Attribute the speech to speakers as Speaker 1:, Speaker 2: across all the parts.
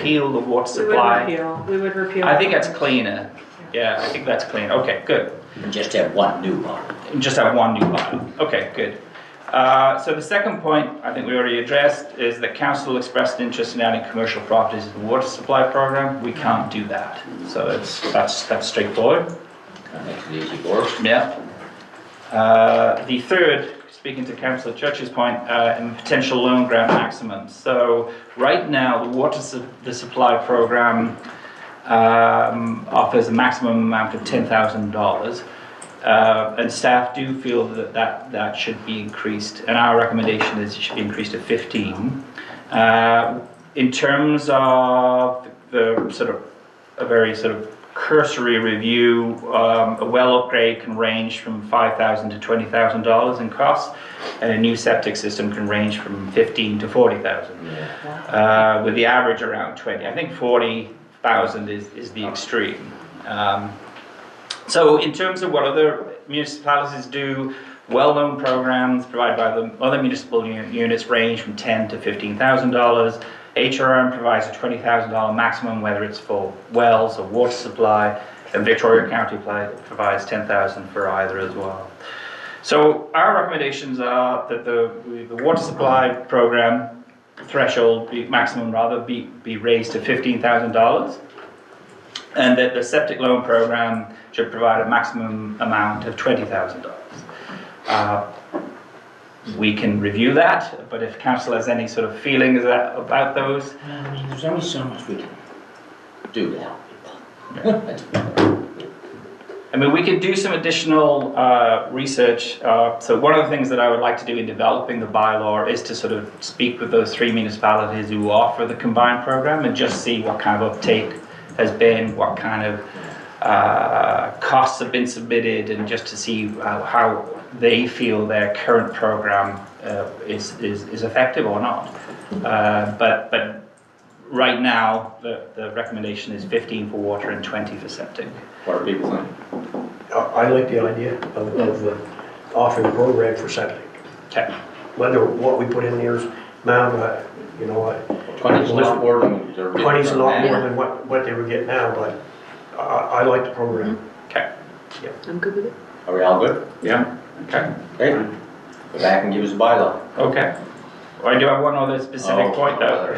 Speaker 1: repeal the water supply.
Speaker 2: We would repeal.
Speaker 1: I think that's cleaner. Yeah, I think that's clean. Okay, good.
Speaker 3: And just have one new one.
Speaker 1: And just have one new bylaw. Okay, good. So the second point, I think we already addressed, is that council expressed an interest in adding commercial properties to the water supply program. We can't do that. So that's straightforward.
Speaker 3: That makes it easy for us.
Speaker 1: Yeah. The third, speaking to Councillor Church's point, and potential loan grant maximums. So right now, the supply program offers a maximum amount of $10,000. And staff do feel that should be increased, and our recommendation is it should be increased to 15. In terms of the sort of a very sort of cursory review, a well upgrade can range from $5,000 to $20,000 in costs, and a new septic system can range from $15,000 to $40,000, with the average around 20. I think 40,000 is the extreme. So in terms of what other municipalities do, well-known programs provided by the other municipal units range from $10,000 to $15,000. HRM provides a $20,000 maximum, whether it's for wells or water supply, and Victoria County provides $10,000 for either as well. So our recommendations are that the water supply program threshold, maximum rather, be raised to $15,000. And that the septic loan program should provide a maximum amount of $20,000. We can review that, but if council has any sort of feelings about those.
Speaker 3: I mean, there's only so much we can do to help people.
Speaker 1: I mean, we could do some additional research. So one of the things that I would like to do in developing the bylaw is to sort of speak with those 3 municipalities who offer the combined program and just see what kind of uptake has been, what kind of costs have been submitted, and just to see how they feel their current program is effective or not. But right now, the recommendation is 15 for water and 20 for septic.
Speaker 3: What are people think?
Speaker 4: I like the idea of offering a program for septic.
Speaker 1: Okay.
Speaker 4: Whether what we put in there is amount,
Speaker 3: 20 is a lot more than they're getting.
Speaker 4: 20 is a lot more than what they were getting now, but I like the program.
Speaker 1: Okay.
Speaker 2: I'm good with it.
Speaker 3: Are we all good?
Speaker 1: Yeah. Okay.
Speaker 3: Okay. Go back and give us a bylaw.
Speaker 1: Okay. Well, I do have one other specific
Speaker 3: Oh,
Speaker 1: point though.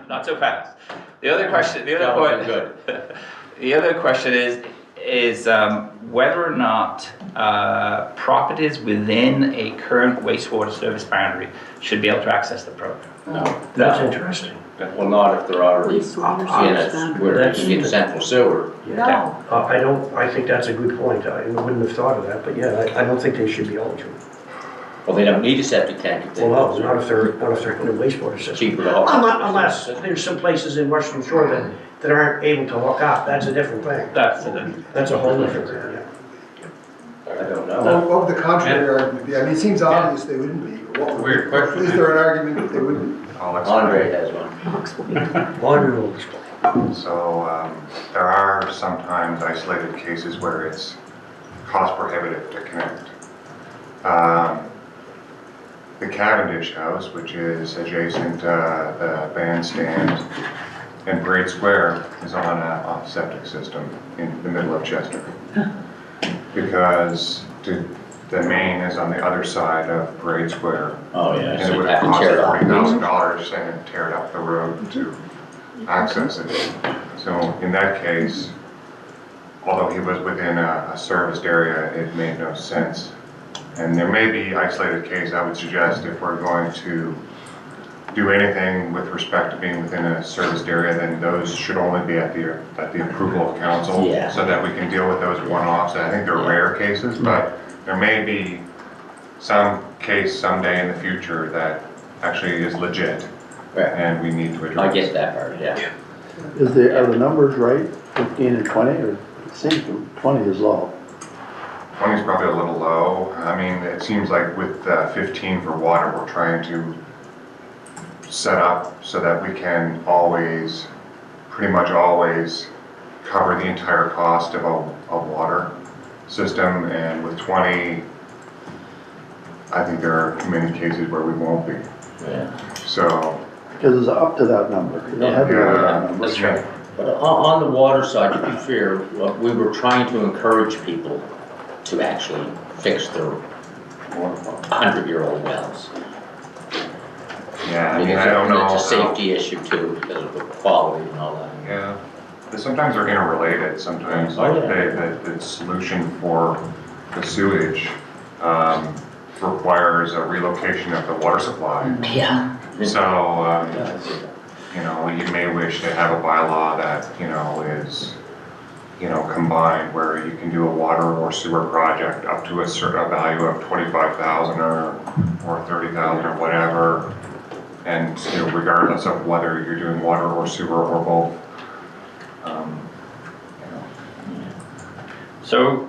Speaker 1: Not so fast. The other question. The other point.
Speaker 3: Good.
Speaker 1: The other question is whether or not properties within a current wastewater service boundary should be able to access the program.
Speaker 3: No.
Speaker 4: That's interesting.
Speaker 3: Well, not if they're already
Speaker 2: Wastewater
Speaker 3: in
Speaker 2: service
Speaker 3: it,
Speaker 2: boundary.
Speaker 3: where they can get central sewer.
Speaker 2: No.
Speaker 4: I think that's a good point. I wouldn't have thought of that, but yeah, I don't think they should be able to.
Speaker 3: Well, they don't need a septic tank if they.
Speaker 4: Well, no, not if they're in a wastewater system.
Speaker 3: Cheaper to hook.
Speaker 4: Unless there's some places in Western Shore that aren't able to hook up. That's a different thing.
Speaker 1: That's
Speaker 4: That's a whole different thing, yeah.
Speaker 3: I don't know.
Speaker 5: What would the contrary argument be? I mean, it seems obvious they wouldn't be.
Speaker 6: Weird question.
Speaker 5: Is there an argument that they wouldn't?
Speaker 6: I'll explain.
Speaker 3: Andre has one.
Speaker 4: Wonderful.
Speaker 6: So there are sometimes isolated cases where it's cost prohibitive to connect. The Cavendish House, which is adjacent to the bandstand in Parade Square, is on a septic system in the middle of Chester. Because the main is on the other side of Parade Square.
Speaker 3: Oh, yeah.
Speaker 6: And
Speaker 3: So
Speaker 6: it would
Speaker 3: you
Speaker 6: have
Speaker 3: have to
Speaker 6: cost
Speaker 3: tear it up.
Speaker 6: $40,000 and tear it up the road to access it. So in that case, although he was within a serviced area, it made no sense. And there may be isolated cases. I would suggest if we're going to do anything with respect to being within a serviced area, then those should only be at the approval of council,
Speaker 3: Yeah.
Speaker 6: so that we can deal with those one-offs. I think they're rare cases, but there may be some case someday in the future that actually is legit,
Speaker 3: Right.
Speaker 6: and we need to address.
Speaker 3: I get that part, yeah.
Speaker 7: Are the numbers right, 15 and 20, or it seems 20 is low?
Speaker 6: 20 is probably a little low. I mean, it seems like with 15 for water, we're trying to set up so that we can always, pretty much always, cover the entire cost of a water system. And with 20, I think there are many cases where we won't be.
Speaker 3: Yeah.
Speaker 6: So
Speaker 7: Because it's up to that number, you don't have to go with that number.
Speaker 1: That's right.
Speaker 3: But on the water side, to be fair, we were trying to encourage people to actually fix their 100-year-old wells.
Speaker 6: Yeah, I mean, I don't know.
Speaker 3: It's a safety issue too, because of the quality and all that.
Speaker 6: Yeah, but sometimes they're interrelated, sometimes
Speaker 3: Oh,
Speaker 6: like
Speaker 3: yeah.
Speaker 6: the solution for the sewage requires a relocation of the water supply.
Speaker 3: Yeah.
Speaker 6: So,
Speaker 3: Yeah, I see that.
Speaker 6: you know, you may wish to have a bylaw that, you know, is, you know, combined where you can do a water or sewer project up to a certain value of 25,000 or 30,000 or whatever. And, you know, regardless of whether you're doing water or sewer or both. You know.
Speaker 1: So,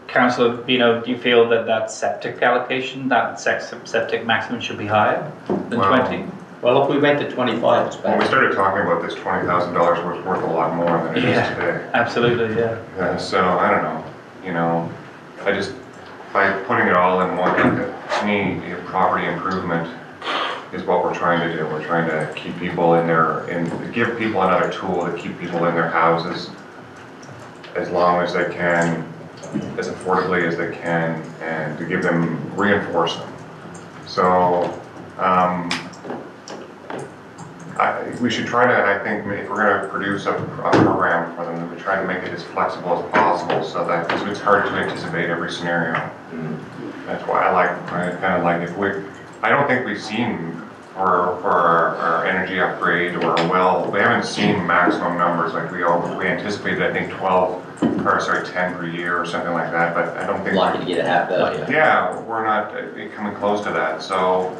Speaker 1: Councillor Bino, do you feel that that septic allocation, that septic maximum should be higher than
Speaker 6: Well,
Speaker 1: 20?
Speaker 3: Well, if we went to 25, it's
Speaker 6: When we
Speaker 3: better.
Speaker 6: started talking about this, $20,000 was worth a lot more than it is
Speaker 1: Yeah.
Speaker 6: today.
Speaker 1: Absolutely, yeah.
Speaker 6: So, I don't know, you know, I just, by putting it all in one, to me, property improvement is what we're trying to do. We're trying to keep people in their, and give people another tool to keep people in their houses as long as they can, as affordably as they can, and to give them, reinforce them. So, we should try to, I think, if we're going to produce a program for them, we try to make it as flexible as possible so that, because it's hard to anticipate every scenario. That's why I kind of like, if I don't think we've seen for our energy upgrade or well, we haven't seen maximum numbers like we anticipated, I think 10 per year or something like that, but I don't think.
Speaker 3: Lucky to get half that.
Speaker 6: Yeah, we're not coming close to that, so,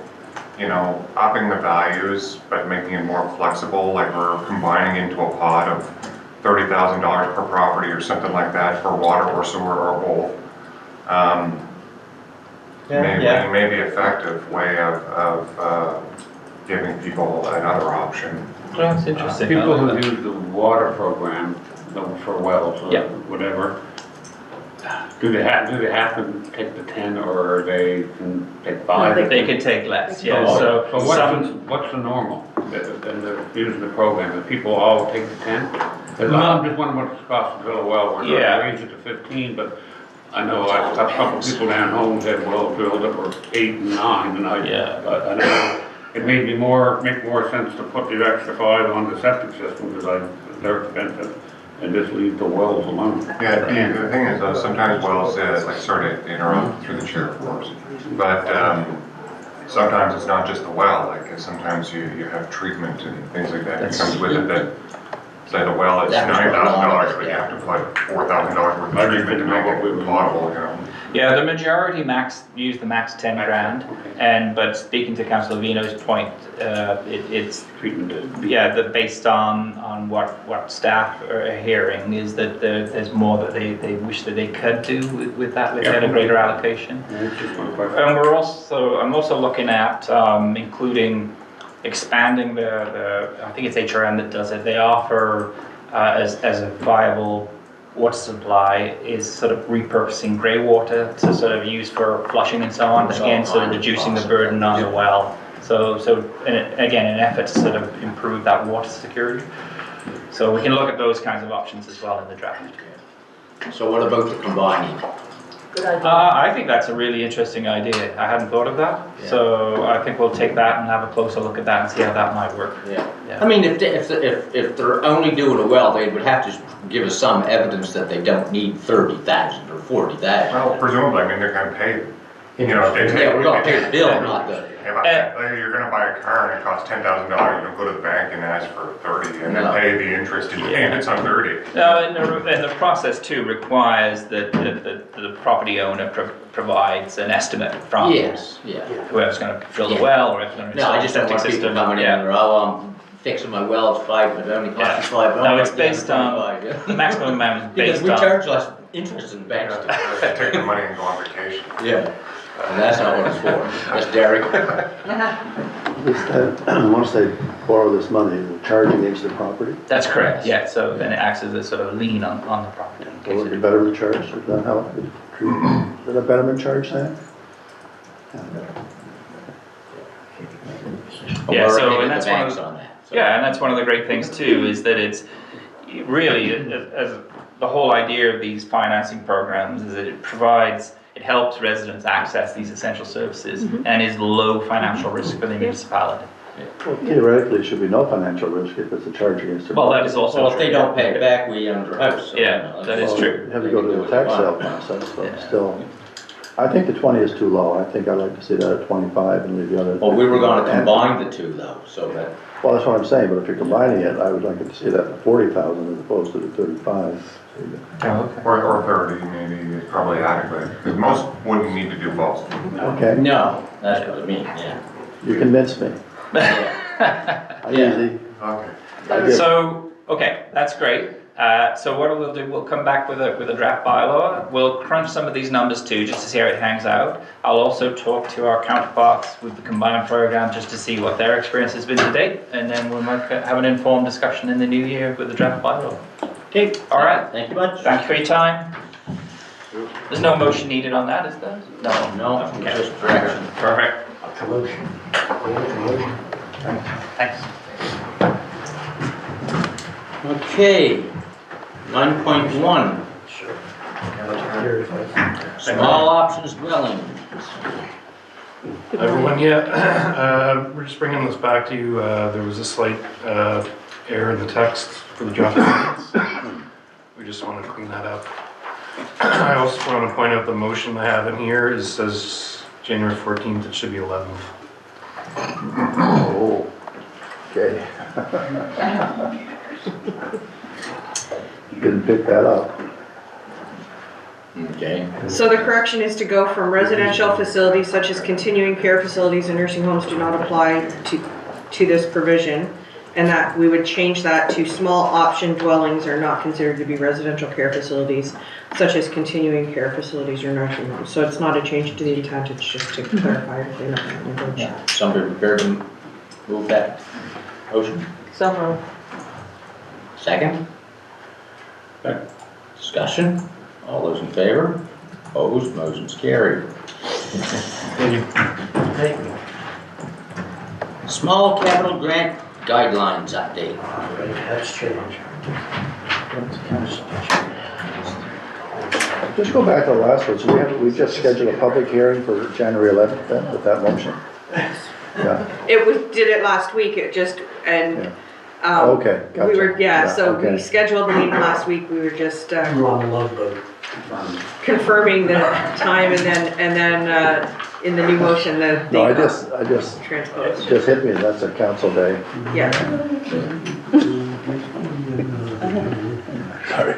Speaker 6: you know, upping the values, but making it more flexible, like we're combining into a pot of $30,000 per property or something like that for water or sewer or both. May be effective way of giving people another option.
Speaker 1: That's interesting.
Speaker 8: People
Speaker 1: I
Speaker 8: who
Speaker 1: like that.
Speaker 8: use the water program, for wells or
Speaker 1: Yeah.
Speaker 8: whatever, do they have to take the 10 or they can take 5?
Speaker 2: No,
Speaker 1: They could take less, yeah,
Speaker 8: Oh,
Speaker 1: so
Speaker 8: So
Speaker 1: some,
Speaker 8: what's the normal, and they're using the program, if people all take the 10? Because I'm just wondering what it costs to drill a well, we're
Speaker 1: Yeah.
Speaker 8: gonna raise it to 15, but I know I've got a couple people down home that had wells drilled that were 8 and 9, and I know it made me make more sense to put the extra 5 on the septic system, because they're expensive, and just leave the wells alone.
Speaker 6: Yeah, the thing is though, sometimes wells, like, sorry to interrupt through the chair, of course, but sometimes it's not just the well, like sometimes you have treatment and things like that that comes with it that, say the well is $9,000, but you have to put $4,000 worth of treatment to make it potable, you know?
Speaker 1: yeah, the majority use the max 10 grand,
Speaker 8: Okay.
Speaker 1: but speaking to Councillor Vino's point, it's,
Speaker 8: Treatment.
Speaker 1: yeah, based on what staff are hearing is that there's more that they wish that they could do with that, with a greater allocation.
Speaker 8: Yeah, it's just one question.
Speaker 1: And I'm also looking at including expanding I think it's HRM that does it, they offer as a viable water supply is sort of repurposing grey water to sort of use for flushing and so on, again, sort of reducing the burden on the well. So again, an effort to sort of improve that water security. So we can look at those kinds of options as well in the draft.
Speaker 3: So what about the combining?
Speaker 2: Good idea.
Speaker 1: I think that's a really interesting idea. I hadn't thought of that.
Speaker 3: Yeah.
Speaker 1: So I think we'll take that and have a closer look at that and see how that might work.
Speaker 3: Yeah.
Speaker 1: Yeah.
Speaker 3: I mean, if they're only doing a well, they would have to give us some evidence that they don't need 30,000 or 40,000.
Speaker 6: Well, presumably, I mean, they're gonna pay, you know, if they
Speaker 3: Yeah, we're gonna pay the bill, not the,
Speaker 6: if you're gonna buy a car and it costs $10,000, you don't go to the bank and ask for 30 and then
Speaker 3: No.
Speaker 6: pay the interest in payments on 30.
Speaker 1: No, and the process too requires that the property owner provides an estimate from
Speaker 3: yes, yeah.
Speaker 1: whoever's going to drill the
Speaker 3: Yeah.
Speaker 1: well or if they're going to
Speaker 3: No,
Speaker 1: install
Speaker 3: I
Speaker 1: the
Speaker 3: just don't
Speaker 1: septic
Speaker 3: want people
Speaker 1: system.
Speaker 3: coming in
Speaker 1: Yeah.
Speaker 3: and, oh, I'm fixing my well, it's 5, but it only costs me
Speaker 1: Yeah.
Speaker 3: $5.
Speaker 1: No, it's
Speaker 3: Yeah,
Speaker 1: based on
Speaker 3: 25, yeah.
Speaker 1: the maximum amount is
Speaker 3: Because
Speaker 1: based
Speaker 3: we
Speaker 1: on.
Speaker 3: charge less interest than
Speaker 6: You
Speaker 3: banks
Speaker 6: know,
Speaker 3: do.
Speaker 6: take the money and go on vacation.
Speaker 3: Yeah, and that's not what it's for. That's Derek.
Speaker 7: Once they borrow this money, they'll charge against the property.
Speaker 1: That's correct. Yeah. So then it acts as a sort of lien on the property. in case
Speaker 7: Will it
Speaker 1: it-
Speaker 7: be betterment charge? Is that how it is treated? Is it a betterment charge then?
Speaker 3: But
Speaker 1: Yeah,
Speaker 3: we're
Speaker 1: so,
Speaker 3: already
Speaker 1: and
Speaker 3: with
Speaker 1: that's
Speaker 3: the
Speaker 1: one of
Speaker 3: banks
Speaker 1: the-
Speaker 3: on that. so.
Speaker 1: Yeah, and that's one of the great things too, is that it's really, as the whole idea of these financing programs is that it helps residents access these essential services and is low financial risk for the municipality.
Speaker 7: Well, theoretically, it should be no financial risk if it's a charge against their.
Speaker 1: Well, that is also
Speaker 3: Well, if they
Speaker 1: true.
Speaker 3: don't pay it back, we own their house. So,
Speaker 1: Yeah, that is
Speaker 7: Well,
Speaker 1: true.
Speaker 7: you have to go to the tax sale process, but still. I think the 20 is too low. I think I'd like to see that at 25 and leave the other.
Speaker 3: Well, we were gonna combine the two though, so that,
Speaker 7: Well, that's what I'm saying, but if you're combining it, I would like to see that at 40,000 as opposed to the 35.
Speaker 1: Oh, okay.
Speaker 6: Or 30 maybe is probably adequate, because most wouldn't need to do both.
Speaker 7: Okay,
Speaker 3: no, that's what I mean, yeah.
Speaker 7: you convinced me. I'm
Speaker 3: Yeah.
Speaker 7: easy.
Speaker 6: Okay.
Speaker 7: I get-
Speaker 1: So, okay, that's great. So what we'll do, we'll come back with a draft bylaw. We'll crunch some of these numbers too, just to see how it hangs out. I'll also talk to our counterparts with the combined program, just to see what their experience has been to date. And then we'll have an informed discussion in the new year with the draft bylaw.
Speaker 3: Okay.
Speaker 1: All right.
Speaker 3: Thank you much.
Speaker 1: Thank you for your time. There's no motion needed on that, is there?
Speaker 3: No,
Speaker 1: Okay.
Speaker 3: just direction.
Speaker 1: Perfect.
Speaker 4: Promotion.
Speaker 1: Thanks.
Speaker 3: Okay, 9.1, small options dwelling.
Speaker 9: Everyone, we're just bringing this back to you. There was a slight error in the text for the draft ordinance. We just want to clean that up. I also want to point out the motion I have in here says January 14th, it should be 11th.
Speaker 7: Oh, okay. Didn't pick that up.
Speaker 3: Okay,
Speaker 2: So the correction is to go from residential facilities such as continuing care facilities and nursing homes do not apply to this provision. And that we would change that to small option dwellings are not considered to be residential care facilities such as continuing care facilities or nursing homes. So it's not a change to the intent, it's just to clarify everything up in the language.
Speaker 3: somebody prepared to move that motion?
Speaker 2: So
Speaker 3: Second? Discussion? All those in favor? Opposed, motion's carried. Small capital grant guidelines update.
Speaker 4: That's changed.
Speaker 7: Just go back to the last one. So we just scheduled a public hearing for January 11th then with that motion? Yeah,
Speaker 2: did it last week, it just, and,
Speaker 7: okay, gotcha.
Speaker 2: we were, so
Speaker 7: okay.
Speaker 2: we scheduled the meeting last week, we were just,
Speaker 4: We're on the love boat.
Speaker 2: confirming the time and then, in the new motion, the.
Speaker 7: No, I just,
Speaker 2: Transpose.
Speaker 7: it just hit me, that's a council day.
Speaker 2: Yeah.
Speaker 7: Sorry.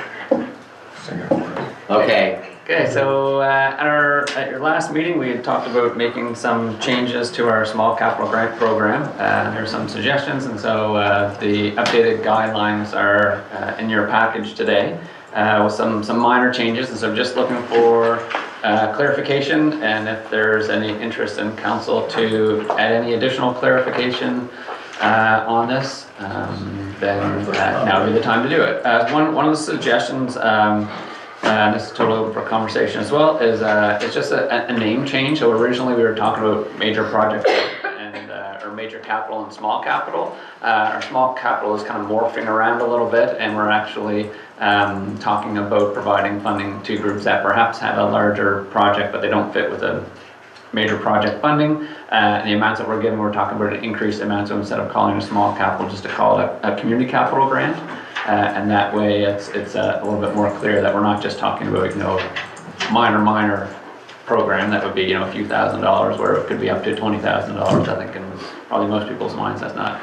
Speaker 3: Okay,
Speaker 10: Okay, so at your last meeting, we had talked about making some changes to our small capital grant program. There are some suggestions, and so the updated guidelines are in your package today with some minor changes. And so just looking for clarification, and if there's any interest in council to add any additional clarification on this, then now would be the time to do it. One of the suggestions, and this is totally open for conversation as well, is it's just a name change. So originally we were talking about major projects and or major capital and small capital. Our small capital is kind of morphing around a little bit, and we're actually talking about providing funding to groups that perhaps have a larger project, but they don't fit with a major project funding. And the amounts that we're giving, we're talking about an increased amount, so instead of calling it a small capital, just to call it a community capital grant. And that way it's a little bit more clear that we're not just talking about, minor program that would be, a few $1,000s, where it could be up to $20,000. I think in probably most people's minds, that's not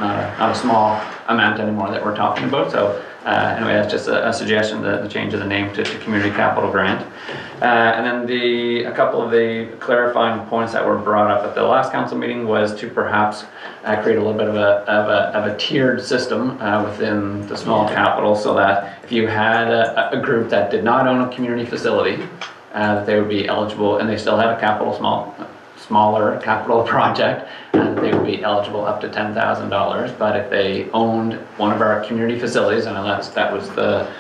Speaker 10: a small amount anymore that we're talking about. So anyway, that's just a suggestion, the change of the name to community capital grant. And then a couple of the clarifying points that were brought up at the last council meeting was to perhaps create a little bit of a tiered system within the small capital, so that if you had a group that did not own a community facility, that they would be eligible, and they still had a smaller capital project, they would be eligible up to $10,000. But if they owned one of our community facilities, and that was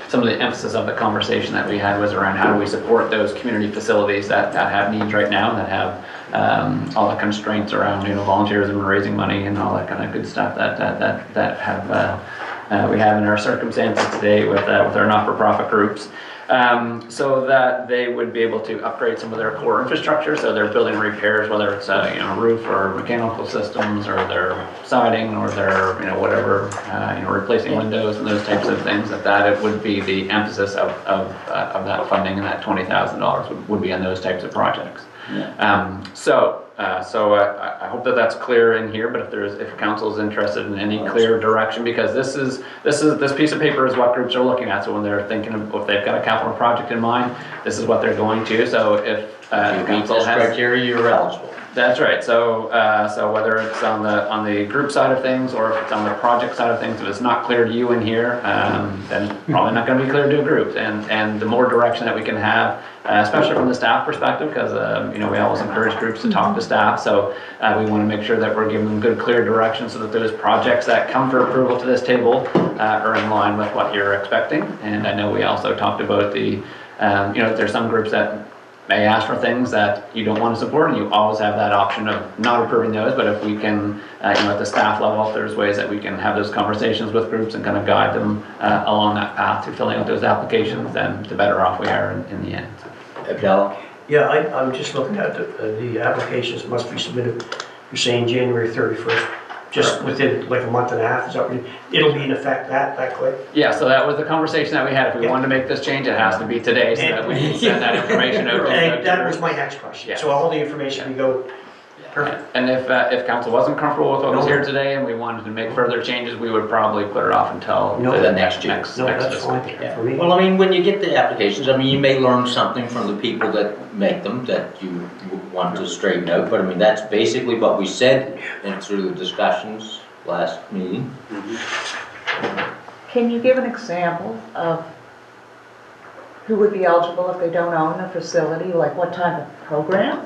Speaker 10: some of the emphasis of the conversation that we had was around how do we support those community facilities that have needs right now, that have all the constraints around, volunteerism and raising money and all that kind of good stuff that have we have in our circumstances today with our not-for-profit groups. So that they would be able to upgrade some of their core infrastructure, so their building repairs, whether it's roof or mechanical systems, or their siding, or their whatever, replacing windows and those types of things. That it would be the emphasis of that funding, and that $20,000 would be on those types of projects. Yeah. So I hope that that's clear in here, but if council is interested in any clear direction, because this piece of paper is what groups are looking at. So when they're thinking of, if they've got a capital project in mind, this is what they're going to. So if council has
Speaker 3: criteria, you're eligible.
Speaker 10: That's right. So whether it's on the group side of things, or if it's on the project side of things, if it's not clear to you in here, then probably not going to be clear to a group. And the more direction that we can have, especially from the staff perspective, because we always encourage groups to talk to staff. So we want to make sure that we're giving them good, clear direction, so that those projects that come for approval to this table are in line with what you're expecting. And I know we also talked about there's some groups that may ask for things that you don't want to support, and you always have that option of not approving those. But if we can, at the staff level, if there's ways that we can have those conversations with groups and kind of guide them along that path to filling out those applications, then the better off we are in the end.
Speaker 3: Abdallah?
Speaker 4: Yeah, I'm just looking at the applications must be submitted, you're saying January 31st, just within like a month and a half, is that what it'll be in effect that quick?
Speaker 10: Yeah, so that was the conversation that we had. If we wanted to make this change, it has to be today, so that we can send that information out.
Speaker 4: And that was my next question.
Speaker 10: Yeah.
Speaker 4: So all the information we go, perfect.
Speaker 10: And if council wasn't comfortable with what was here today and we wanted to make further changes, we would probably put it off until
Speaker 3: the next year.
Speaker 4: No, that's fine for me.
Speaker 3: Well, when you get the applications, you may learn something from the people that make them that you want to straighten out, but that's basically what we said through the discussions last meeting.
Speaker 11: Can you give an example of who would be eligible if they don't own a facility, like what type of program?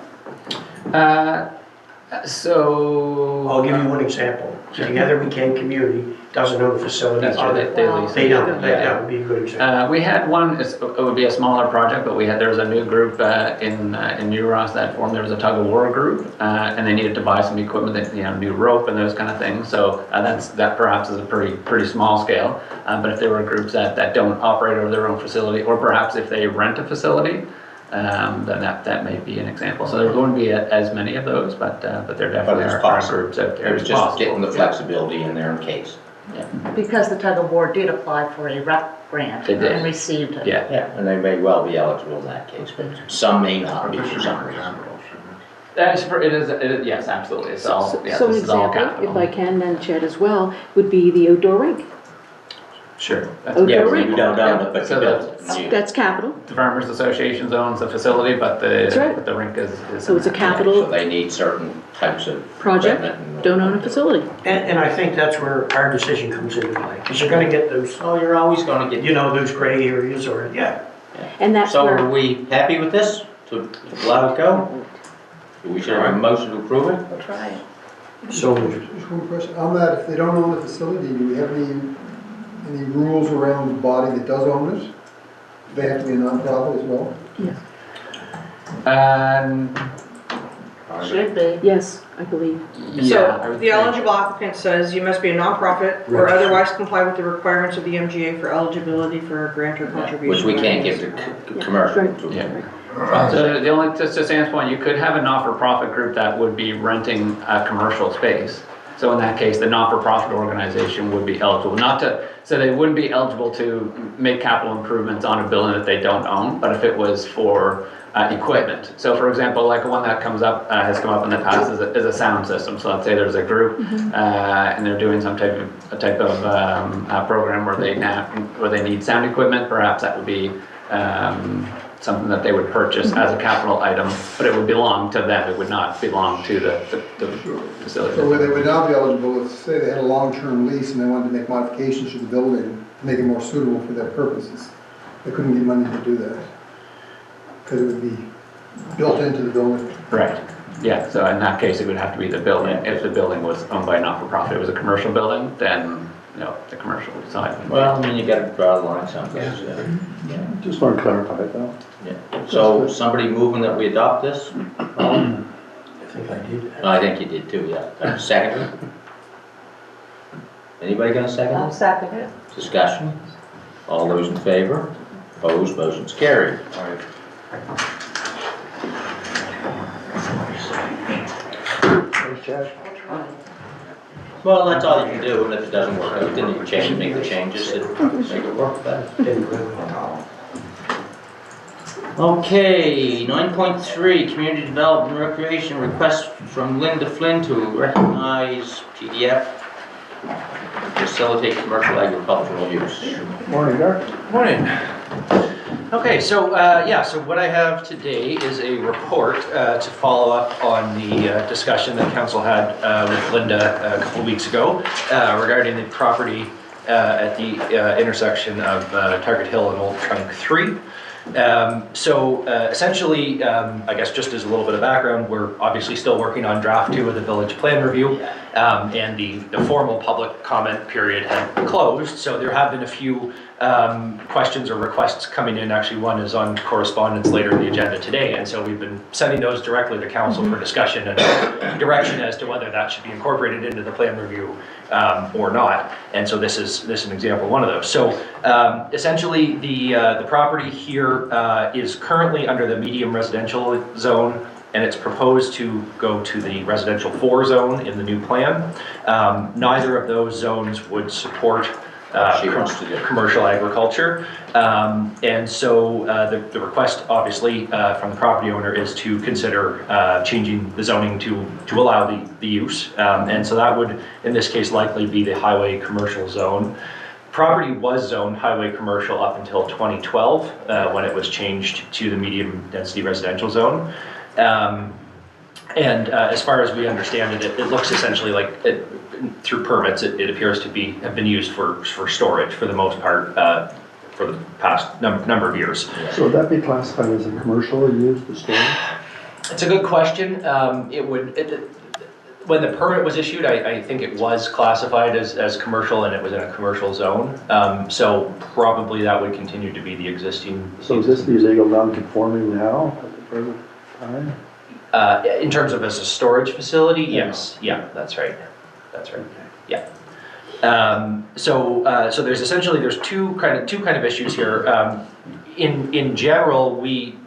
Speaker 10: So
Speaker 4: I'll give you one example. Together We Can Community doesn't own the facility.
Speaker 10: That's right, they lease.
Speaker 4: They don't. That would be a good example.
Speaker 10: we had one, it would be a smaller project, but there was a new group in New Ross that formed. There was a tug of war group, and they needed to buy some equipment, new rope and those kind of things. So that perhaps is a pretty small scale. But if there were groups that don't operate over their own facility, or perhaps if they rent a facility, then that may be an example. So there won't be as many of those, but there definitely are groups out there.
Speaker 3: It was just getting the flexibility in there in case.
Speaker 10: Yeah.
Speaker 11: Because the tug of war did apply for a rep grant
Speaker 10: They did.
Speaker 11: and received it.
Speaker 10: Yeah.
Speaker 3: And they may well be eligible in that case, but some may not be for some reason.
Speaker 10: Yes, absolutely. It's all,
Speaker 12: So
Speaker 10: this
Speaker 12: an
Speaker 10: is all
Speaker 12: example,
Speaker 10: capital.
Speaker 12: if I can then, Chad, as well, would be the outdoor rink.
Speaker 10: Sure.
Speaker 12: Outdoor
Speaker 3: Yeah,
Speaker 12: rink.
Speaker 3: we don't own it, but
Speaker 10: So
Speaker 3: you built it.
Speaker 12: That's capital,
Speaker 10: The Farmers Association owns the facility, but
Speaker 12: That's right.
Speaker 10: the rink is.
Speaker 12: so it's a
Speaker 3: So
Speaker 12: capital
Speaker 3: they need certain types of
Speaker 12: project,
Speaker 3: equipment and-
Speaker 12: don't own a facility.
Speaker 4: And I think that's where our decision comes into play, because you're gonna get those,
Speaker 3: Oh, you're always gonna get.
Speaker 4: those gray areas, or,
Speaker 12: And that's
Speaker 3: So are
Speaker 12: where,
Speaker 3: we happy with this, to allow it go? We should have a motion to approve it?
Speaker 11: We'll try it.
Speaker 4: so
Speaker 5: Just one question, on that, if they don't own the facility, do we have any rules around the body that does own it? They have to be a nonprofit as well?
Speaker 11: Should be.
Speaker 12: yes, I believe.
Speaker 2: So the eligible applicant says you must be a nonprofit or otherwise comply with the requirements of the MGA for eligibility for a grant or contribution.
Speaker 3: Which we can't give to commercial.
Speaker 12: Right.
Speaker 10: Yeah. So the only, just to Sam's point, you could have a not-for-profit group that would be renting a commercial space. So in that case, the not-for-profit organization would be eligible, so they wouldn't be eligible to make capital improvements on a building that they don't own, but if it was for equipment. So for example, like one that has come up in the past is a sound system. So let's say there's a group and they're doing some type of program where they need sound equipment. Perhaps that would be something that they would purchase as a capital item, but it would belong to them. It would not belong to the facility.
Speaker 5: So where they would now be eligible, let's say they had a long-term lease and they wanted to make modifications to the building, to make it more suitable for their purposes. They couldn't get money to do that, because it would be built into the building.
Speaker 10: Right. Yeah, so in that case, it would have to be the building. If the building was owned by a not-for-profit, it was a commercial building, then, the commercial side.
Speaker 3: Well, I mean, you gotta draw the line someplace, yeah.
Speaker 7: Just want to clarify it though.
Speaker 3: Yeah. So, somebody moving that we adopt this?
Speaker 4: I think I did.
Speaker 3: I think you did too, yeah. Second? Anybody gonna second
Speaker 11: I'll
Speaker 3: it?
Speaker 11: second it.
Speaker 3: Discussion? All those in favor? Opposed, motion's carried.
Speaker 7: Thanks, Chad.
Speaker 3: Well, that's all you can do, and if it doesn't work out, then you can change, make the changes and make it work better.
Speaker 4: Didn't really talk.
Speaker 3: Okay, 9.3, Community Development and Recreation, request from Linda Flynn to recognize PDF, facilitate commercial agricultural use.
Speaker 7: Morning, Doc.
Speaker 13: Morning. Okay, so so what I have today is a report to follow up on the discussion that council had with Linda a couple of weeks ago regarding the property at the intersection of Target Hill and Old Trunk 3. Essentially, I guess just as a little bit of background, we're obviously still working on draft 2 of the village plan review, and the formal public comment period had closed, so there have been a few questions or requests coming in. Actually, one is on correspondence later in the agenda today, and so we've been sending those directly to council for discussion and direction as to whether that should be incorporated into the plan review or not. And so this is an example of one of those. So essentially, the property here is currently under the medium residential zone, and it's proposed to go to the residential 4 zone in the new plan. Neither of those zones would support commercial agriculture. And so the request, obviously, from the property owner is to consider changing the zoning to allow the use. And so that would, in this case, likely be the highway commercial zone. Property was zoned highway commercial up until 2012, when it was changed to the medium density residential zone. As far as we understand it, it looks essentially like through permits, it appears to have been used for storage for the most part for the past number of years.
Speaker 7: So would that be classified as a commercial use to store?
Speaker 13: It's a good question. When the permit was issued, I think it was classified as commercial, and it was in a commercial zone. So probably that would continue to be the existing.
Speaker 7: So is this the legal non-conforming now at the present time?
Speaker 13: In terms of as a storage facility, yes. Yeah, that's right. That's right. Yeah. So there's two kind of issues here. In general,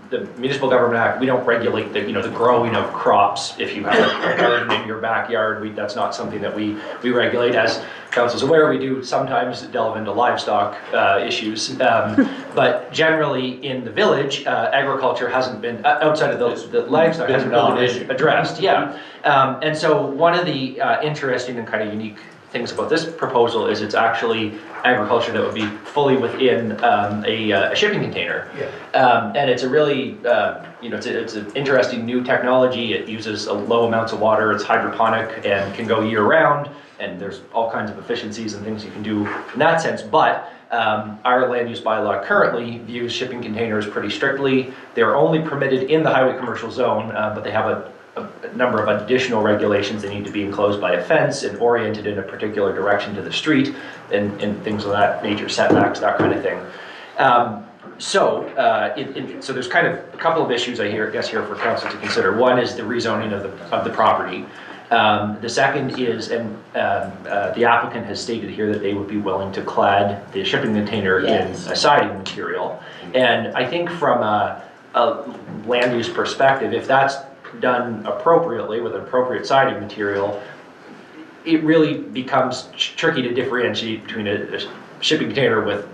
Speaker 13: the Municipal Government Act, we don't regulate the growing of crops. If you have a garden in your backyard, that's not something that we regulate. As council's aware, we do sometimes delve into livestock issues. But generally in the village, agriculture hasn't been, outside of the livestock, hasn't really been addressed. Yeah. And so one of the interesting and kind of unique things about this proposal is it's actually agriculture that would be fully within a shipping container. Yeah. And it's a really, it's an interesting new technology. It uses low amounts of water, it's hydroponic and can go year round, and there's all kinds of efficiencies and things you can do in that sense. But our land use bylaw currently views shipping containers pretty strictly. They're only permitted in the highway commercial zone, but they have a number of additional regulations. They need to be enclosed by a fence and oriented in a particular direction to the street and things of that nature, setbacks, that kind of thing. So there's kind of a couple of issues I guess here for council to consider. One is the rezoning of the property. The second is, and the applicant has stated here that they would be willing to clad the shipping container in a siding material. And I think from a land use perspective, if that's done appropriately with an appropriate siding material, it really becomes tricky to differentiate between a shipping container with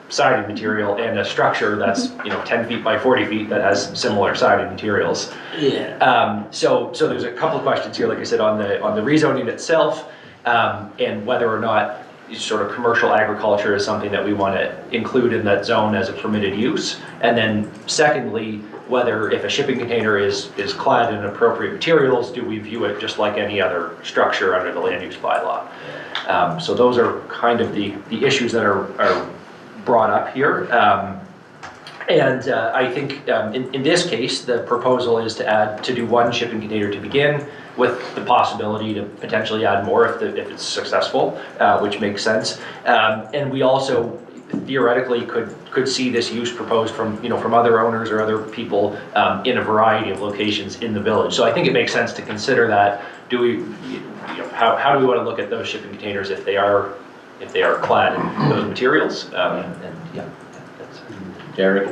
Speaker 13: siding material and a structure that's 10 feet by 40 feet that has similar siding materials. Yeah. So there's a couple of questions here, like I said, on the rezoning itself, and whether or not sort of commercial agriculture is something that we want to include in that zone as a permitted use. And then secondly, whether if a shipping container is clad in appropriate materials, do we view it just like any other structure under the land use bylaw? So those are kind of the issues that are brought up here. And I think in this case, the proposal is to do one shipping container to begin, with the possibility to potentially add more if it's successful, which makes sense. And we also theoretically could see this use proposed from other owners or other people in a variety of locations in the village. So I think it makes sense to consider that. How do we want to look at those shipping containers if they are clad in those materials? And yeah, that's
Speaker 3: Derek?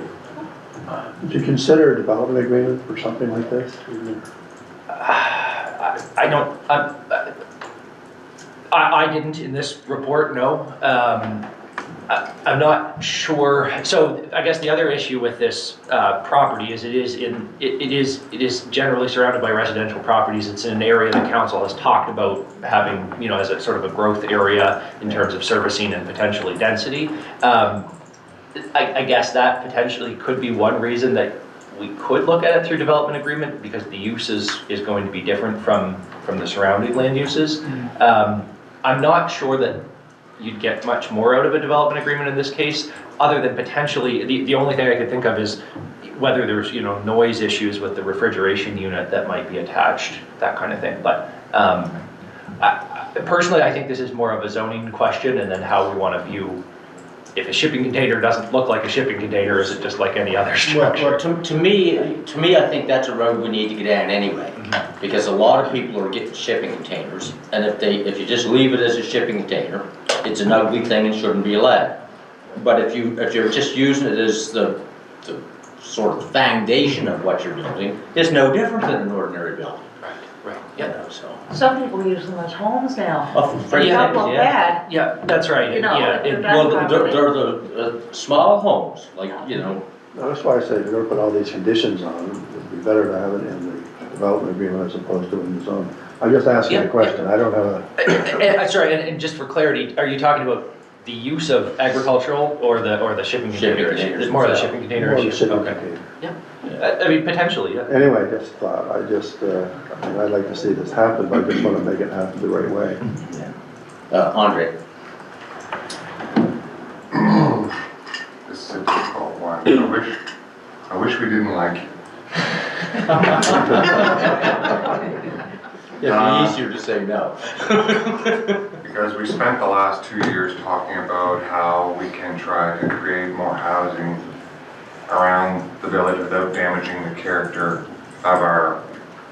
Speaker 7: Would you consider a development agreement for something like this?
Speaker 13: I didn't in this report, no. I'm not sure. So I guess the other issue with this property is it is generally surrounded by residential properties. It's in an area the council has talked about having, as a sort of a growth area in terms of servicing and potentially density. I guess that potentially could be one reason that we could look at it through development agreement, because the use is going to be different from the surrounding land uses. I'm not sure that you'd get much more out of a development agreement in this case, other than potentially, the only thing I could think of is whether there's, noise issues with the refrigeration unit that might be attached, that kind of thing. But personally, I think this is more of a zoning question, and then how we want to view, if a shipping container doesn't look like a shipping container, is it just like any other structure?
Speaker 3: Well, to me, I think that's a road we need to get down anyway, because a lot of people are getting shipping containers, and if you just leave it as a shipping container, it's an ugly thing and shouldn't be allowed. But if you're just using it as the sort of foundation of what you're building, it's no different than an ordinary building.
Speaker 13: Right. Yeah.
Speaker 3: So.
Speaker 11: Some people use them as homes now.
Speaker 3: Oh, for
Speaker 11: Don't look
Speaker 3: yeah.
Speaker 11: bad.
Speaker 13: Yeah, that's right.
Speaker 3: Well, they're the small homes, like,
Speaker 7: That's why I say if you're gonna put all these conditions on them, it'd be better to have it in the development agreement as opposed to in the zone. I'm just asking a question, I don't have a...
Speaker 13: Sorry, and just for clarity, are you talking about the use of agricultural or the shipping container?
Speaker 3: Containers.
Speaker 13: More of the shipping container
Speaker 7: More of the
Speaker 13: issue?
Speaker 7: shipping
Speaker 13: Okay.
Speaker 7: container.
Speaker 13: Yeah. I mean, potentially, yeah.
Speaker 7: Anyway, just thought, I'd like to see this happen, but I just want to make it happen the right way.
Speaker 3: Andre?
Speaker 6: This is a difficult one. I wish we didn't like you.
Speaker 3: It'd be easier to say no.
Speaker 6: Because we spent the last 2 years talking about how we can try to create more housing around the village without damaging the character of our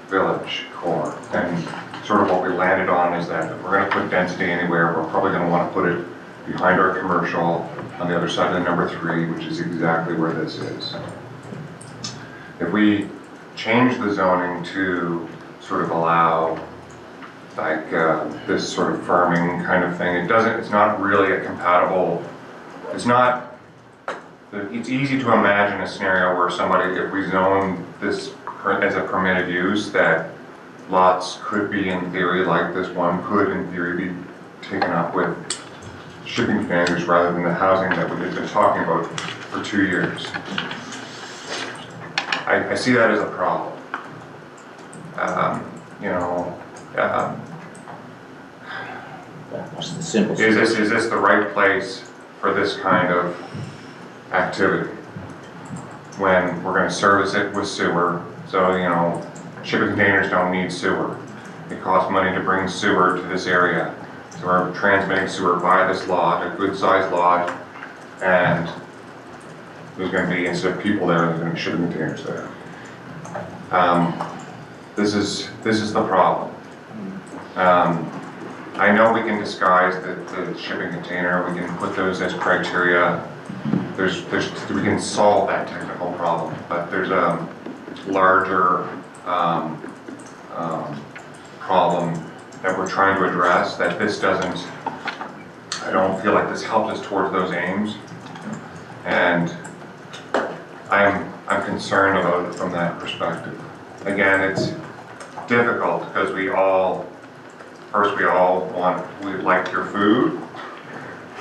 Speaker 6: village core. And sort of what we landed on is that if we're going to put density anywhere, we're probably going to want to put it behind our commercial on the other side of the number 3, which is exactly where this is. If we change the zoning to sort of allow like this sort of farming kind of thing, it's not really a compatible, it's easy to imagine a scenario where if we zone this as a permitted use, that lots could be in theory, like this one could in theory be taken up with shipping containers rather than the housing that we had been talking about for 2 years. I see that as a problem.
Speaker 3: What's the simple?
Speaker 6: Is this the right place for this kind of activity? When we're going to service it with sewer, so shipping containers don't need sewer. It costs money to bring sewer to this area. So we're transmitting sewer via this lot, a good sized lot, and there's going to be, instead of people there, there's going to be shipping containers there. This is the problem. I know we can disguise the shipping container, we can put those as criteria. We can solve that technical problem, but there's a larger problem that we're trying to address that this doesn't, I don't feel like this helped us towards those aims. And I'm concerned about it from that perspective. Again, it's difficult because we like your food.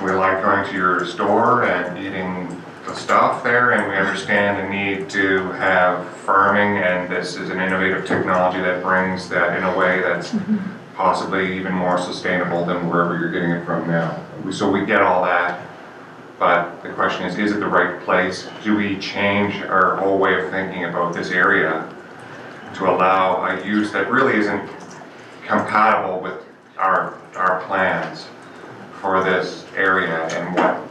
Speaker 6: We like going to your store and eating the stuff there, and we understand the need to have farming, and this is an innovative technology that brings that in a way that's possibly even more sustainable than wherever you're getting it from now. So we get all that. But the question is it the right place? Do we change our whole way of thinking about this area to allow a use that really isn't compatible with our plans for this area? And what,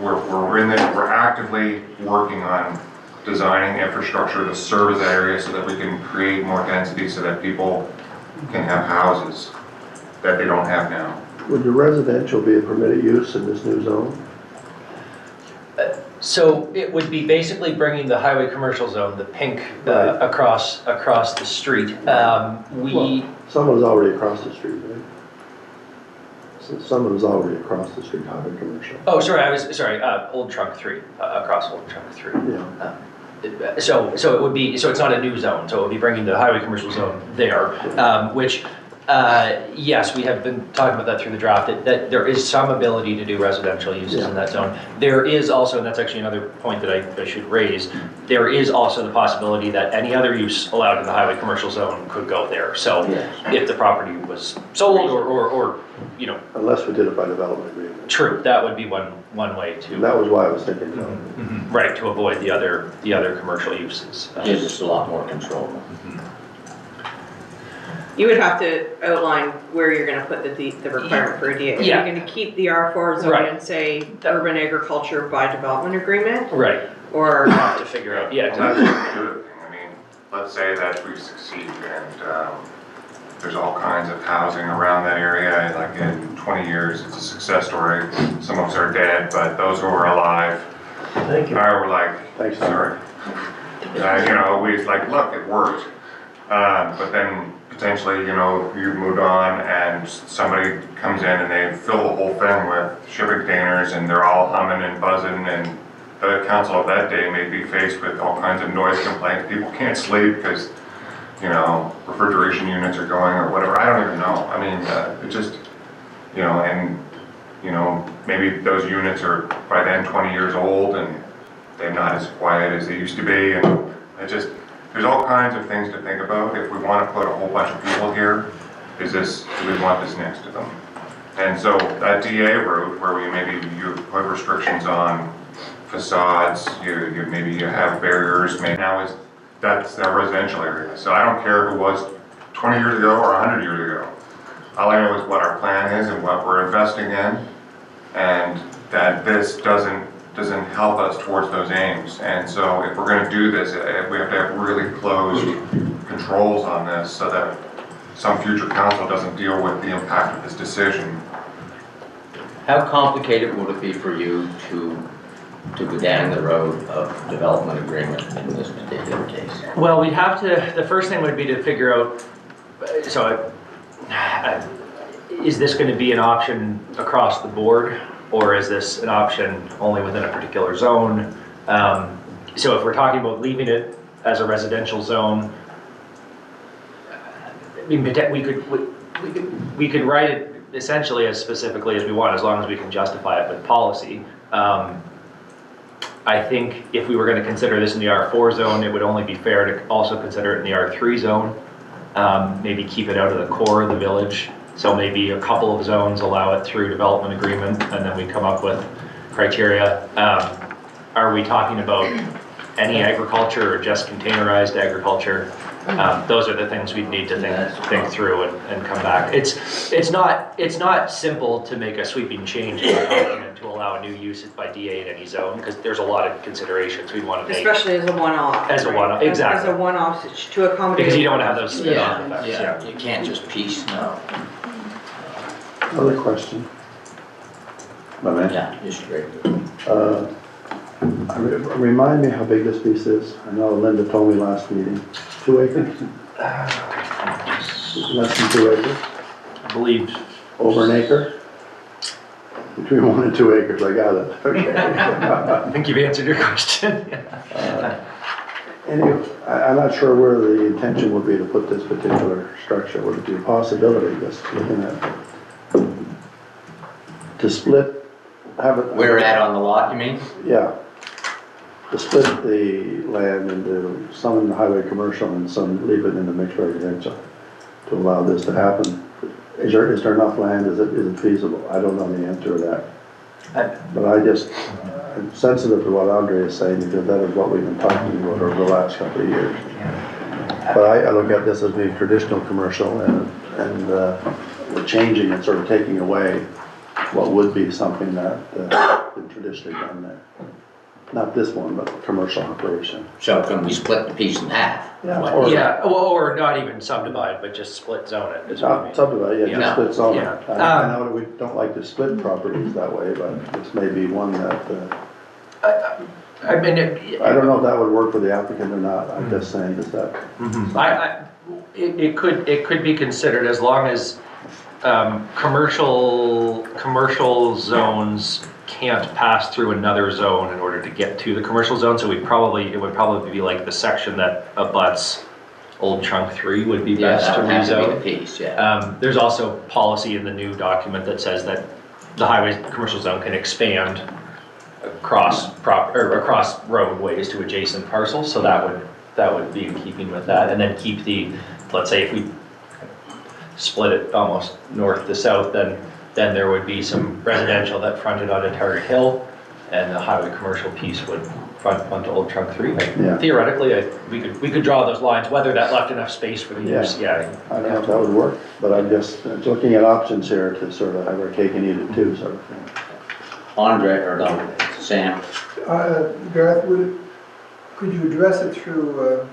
Speaker 6: we're actively working on designing infrastructure to service that area so that we can create more density so that people can have houses that they don't have now.
Speaker 7: Would the residential be a permitted use in this new zone?
Speaker 13: So it would be basically bringing the highway commercial zone, the pink, across the street.
Speaker 7: Well, some of it's already across the street, right? Some of it's already across the street, highway commercial.
Speaker 13: Oh, sorry, Old Trunk 3, across Old Trunk 3.
Speaker 7: Yeah.
Speaker 13: So it would be, so it's not a new zone, so it would be bringing the highway commercial zone there, which, yes, we have been talking about that through the draft, that there is some ability to do residential uses in that zone. There is also, and that's actually another point that I should raise, there is also the possibility that any other use allowed in the highway commercial zone could go there. So if the property was sold or you know.
Speaker 7: Unless we did it by development agreement.
Speaker 13: True, that would be one way to.
Speaker 7: And that was why I was thinking so.
Speaker 13: Right, to avoid the other commercial uses.
Speaker 3: Gives us a lot more control.
Speaker 2: You would have to outline where you're gonna put the requirement for a DA. If you're gonna keep the R4 zone and say urban agriculture by development agreement?
Speaker 13: Right.
Speaker 2: Or.
Speaker 13: Have to figure out,
Speaker 6: That's a good thing. I mean, let's say that we succeed and there's all kinds of housing around that area. Like in 20 years, it's a success story. Some of us are dead, but those who are alive are like,
Speaker 7: Thanks,
Speaker 6: sorry. You know, we like, look, it worked. But then potentially, you know, you've moved on and somebody comes in and they fill the whole thing with shipping containers and they're all humming and buzzing, and the council of that day may be faced with all kinds of noise complaints. People can't sleep because, you know, refrigeration units are going or whatever. I don't even know. I mean, it just, you know, and, you know, maybe those units are by then 20 years old and they're not as quiet as they used to be. And it just, there's all kinds of things to think about. If we want to put a whole bunch of people here, do we want this next to them? And so that DA route where you put restrictions on facades, maybe you have barriers, that's a residential area. So I don't care if it was 20 years ago or 100 years ago. All I know is what our plan is and what we're investing in, and that this doesn't help us towards those aims. And so if we're going to do this, we have to have really closed controls on this so that some future council doesn't deal with the impact of this decision.
Speaker 3: How complicated would it be for you to go down the road of development agreement in this particular case?
Speaker 13: Well, we'd have to, the first thing would be to figure out, so is this going to be an option across the board, or is this an option only within a particular zone? So if we're talking about leaving it as a residential zone, I mean, we could write it essentially as specifically as we want, as long as we can justify it with policy. I think if we were going to consider this in the R4 zone, it would only be fair to also consider it in the R3 zone. Maybe keep it out of the core of the village. So maybe a couple of zones allow it through development agreement, and then we come up with criteria. Are we talking about any agriculture or just containerized agriculture? Those are the things we'd need to think through and come back. It's not simple to make a sweeping change in the document to allow a new use by DA in any zone, because there's a lot of considerations we'd want to make.
Speaker 2: Especially as a one-off.
Speaker 13: As a one-off, exactly.
Speaker 2: As a one-off to accommodate.
Speaker 13: Because you don't have those spin-off effects.
Speaker 3: Yeah, you can't just piece, no.
Speaker 7: Another question.
Speaker 3: Yeah, just great.
Speaker 7: Remind me how big this piece is. I know Linda told me last meeting. 2 acres? Less than 2 acres?
Speaker 13: I believe.
Speaker 7: Over an acre? Between 1 and 2 acres, I got it. Okay.
Speaker 13: I think you've answered your question.
Speaker 7: Anyway, I'm not sure where the intention would be to put this particular structure. Would it be a possibility, just looking at, to split, have it...
Speaker 3: Where at on the lot, you mean?
Speaker 7: Yeah. To split the land into some in the highway commercial and some leave it in the mixed residential to allow this to happen. Is there enough land? Is it feasible? I don't know the answer to that. But I'm sensitive to what Andre is saying, because that is what we've been talking about over the last couple of years. But I look at this as being traditional commercial, and we're changing and sort of taking away what would be something that been traditionally done there. Not this one, but commercial operation.
Speaker 3: So can we split the piece in half?
Speaker 13: Yeah, or not even subdivide, but just split zone it. is what I mean.
Speaker 7: Not subdivide, yeah,
Speaker 13: Yeah.
Speaker 7: just split zone.
Speaker 13: Yeah.
Speaker 7: I know that we don't like to split properties that way, but this may be one that,
Speaker 13: I mean,
Speaker 7: I don't know if that would work for the applicant or not. I'm just saying, is that,
Speaker 13: it could be considered, as long as commercial zones can't pass through another zone in order to get to the commercial zone. So it would probably be like the section that abuts Old Chunk 3 would be best to
Speaker 3: That would have to
Speaker 13: rezone.
Speaker 3: be the piece, yeah.
Speaker 13: There's also policy in the new document that says that the highway commercial zone can expand across roadways to adjacent parcels, so that would be in keeping with that, and then keep let's say if we split it almost north to south, then there would be some residential that fronted onto Target Hill, and the highway commercial piece would front onto Old Trunk 3.
Speaker 7: Yeah.
Speaker 13: Theoretically, we could draw those lines, whether that left enough space for the use,
Speaker 7: I don't know if that would work, but I'm just looking at options here to sort of have our cake and eat it too, sort of thing.
Speaker 3: Andre, or no, Sam?
Speaker 5: Gareth, could you address it through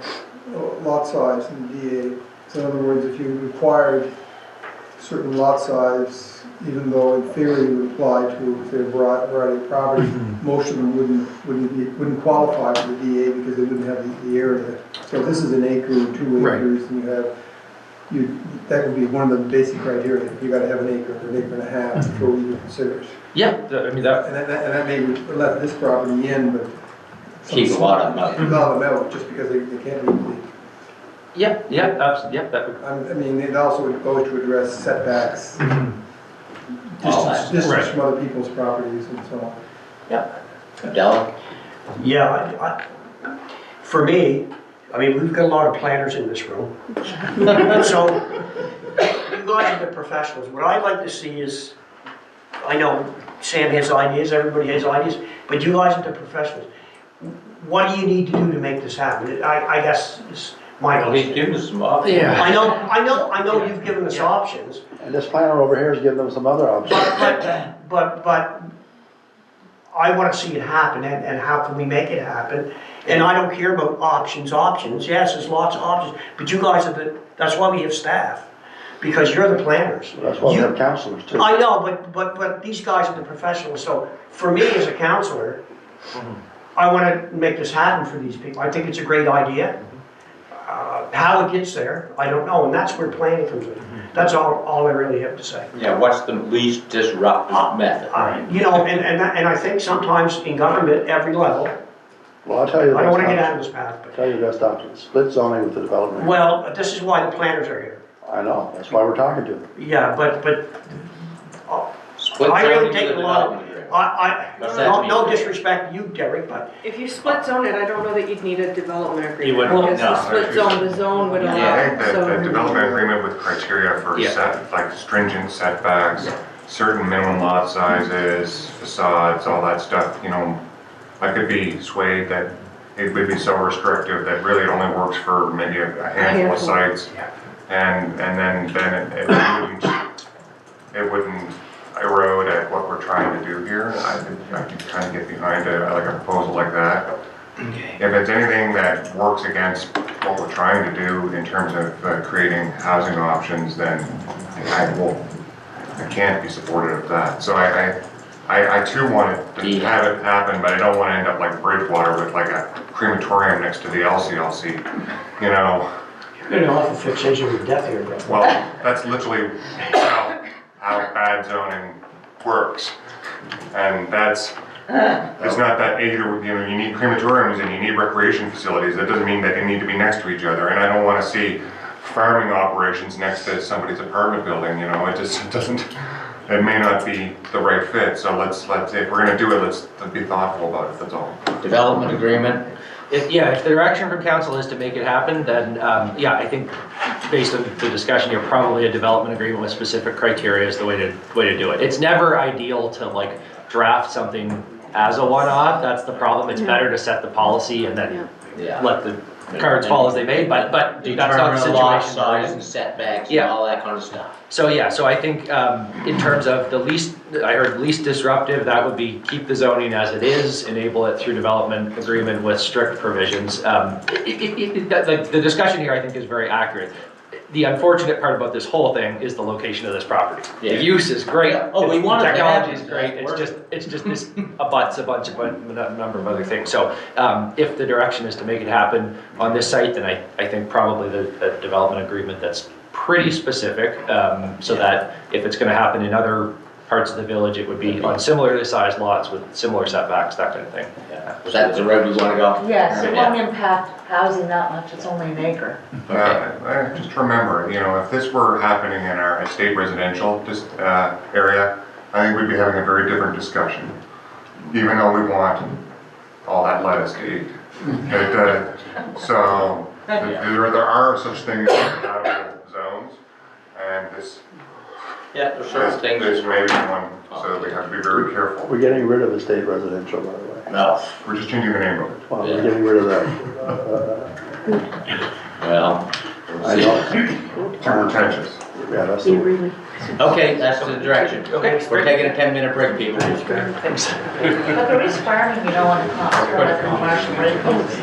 Speaker 5: lot size in the DA? So in other words, if you required certain lot size, even though in theory it would apply to, say, a variety of properties, most of them wouldn't qualify for the DA because they wouldn't have the area. So if this is an acre or 2 acres, and that would be one of the basic criteria. You got to have an acre or an acre and a half before we even consider it.
Speaker 13: Yeah, I mean that.
Speaker 5: And that may let this property in, but
Speaker 3: Keep a lot of them out.
Speaker 5: keep a lot of them out just because they can't legally.
Speaker 13: Yeah, that would.
Speaker 5: I mean, it also goes to address setbacks, distance
Speaker 13: Right.
Speaker 5: from other people's properties and so on.
Speaker 3: Della?
Speaker 4: Yeah, for me, I mean, we've got a lot of planners in this room. So, you guys are the professionals. What I'd like to see is, I know Sam has ideas, everybody has ideas, but you guys are the professionals. What do you need to do to make this happen? I guess is my
Speaker 3: He's
Speaker 4: question.
Speaker 3: giving us some options.
Speaker 13: Yeah.
Speaker 4: I know you've given us options,
Speaker 7: And this planner over here is giving them some other options.
Speaker 4: but I want to see it happen, and how can we make it happen? And I don't care about options, yes, there's lots of options, but you guys are that's why we have staff, because you're the planners.
Speaker 7: That's why we have counselors too.
Speaker 4: I know, but these guys are the professionals, so for me as a counselor, I want to make this happen for these people. I think it's a great idea. How it gets there, I don't know, and that's where planning comes in. That's all I really have to say.
Speaker 3: Yeah, what's the least disruptive method?
Speaker 4: You know, and I think sometimes in government, every level,
Speaker 7: Well, I'll tell you the
Speaker 4: I don't want
Speaker 7: best
Speaker 4: to get out
Speaker 7: option.
Speaker 4: of this path, but,
Speaker 7: Tell you the best option, split zoning with the development.
Speaker 4: well, this is why the planners are here.
Speaker 7: I know, that's why we're talking to them.
Speaker 4: Yeah, but
Speaker 3: Split
Speaker 4: I really
Speaker 3: zoning
Speaker 4: take
Speaker 3: with
Speaker 4: a
Speaker 3: a
Speaker 4: lot of,
Speaker 3: development agreement. What's that
Speaker 4: no
Speaker 3: mean?
Speaker 4: disrespect to you, Derek, but
Speaker 2: If you split zone it, I don't know that you'd need a development agreement.
Speaker 13: wouldn't,
Speaker 2: Because the split zone, the zone would
Speaker 6: I
Speaker 2: allow,
Speaker 6: think that
Speaker 2: so.
Speaker 6: the development agreement with criteria for like stringent setbacks, certain minimum lot sizes, facades, all that stuff, you know, I could be swayed that it would be so restrictive that really it only works for maybe a handful of sites. And then it wouldn't erode at what we're trying to do here. I could kind of get behind like a proposal like that. If it's anything that works against what we're trying to do in terms of creating housing options, then I can't be supportive of that. So I too want to have it happen, but I don't want to end up like Bridgewater with like a crematorium next to the LCLC, you know?
Speaker 4: you're an awful fixation with death here, bro.
Speaker 6: Well, that's literally how bad zoning works. And it's not that either, you know, you need crematoriums and you need recreation facilities. That doesn't mean that they need to be next to each other. And I don't want to see farming operations next to somebody's apartment building, you know, it doesn't, it may not be the right fit. So let's if we're gonna do it, let's be thoughtful about it, that's all.
Speaker 3: Development agreement?
Speaker 13: If the direction from council is to make it happen, then, I think based on the discussion here, probably a development agreement with specific criteria is the way to do it. It's never ideal to like draft something as a one-off, that's the problem. It's better to set the policy and then
Speaker 3: Yeah.
Speaker 13: let the cards fall as they may, but that's not the
Speaker 3: Determine lot
Speaker 13: situation.
Speaker 3: size and setbacks and
Speaker 13: Yeah.
Speaker 3: all that kind of stuff.
Speaker 13: So yeah, so I think in terms of the least, I heard least disruptive, that would be keep the zoning as it is, enable it through development agreement with strict provisions. The discussion here I think is very accurate. The unfortunate part about this whole thing is the location of this property.
Speaker 3: Yeah.
Speaker 13: The use is great.
Speaker 3: Oh, we want it to
Speaker 13: Technology is
Speaker 3: happen.
Speaker 13: great, it's just this abuts a number of other things. So if the direction is to make it happen on this site, then I think probably the development agreement that's pretty specific, so that if it's gonna happen in other parts of the village, it would be on similarly sized lots with similar setbacks, that kind of thing.
Speaker 3: Was that the road we wanna go?
Speaker 11: Yes, it won't impact housing that much, it's only an acre.
Speaker 6: Just remember, you know, if this were happening in our estate residential area, I think we'd be having a very different discussion, even though we want all that lettuce to eat. So there are such things as habitable zones, and this
Speaker 3: Yeah, there's certain things.
Speaker 6: There's maybe one, so we have to be very careful.
Speaker 7: We're getting rid of estate residential, by the way.
Speaker 3: No,
Speaker 6: We're just changing the name of it.
Speaker 7: Well, we're getting rid of that.
Speaker 3: well,
Speaker 7: I know.
Speaker 6: Too pretentious.
Speaker 7: Yeah, that's
Speaker 12: Yeah,
Speaker 7: the,
Speaker 12: really.
Speaker 3: okay, that's the direction.
Speaker 13: Okay,
Speaker 3: We're taking a 10-minute break, people.
Speaker 13: Thanks.
Speaker 11: But there is farming, you know, on the commercial, commercial.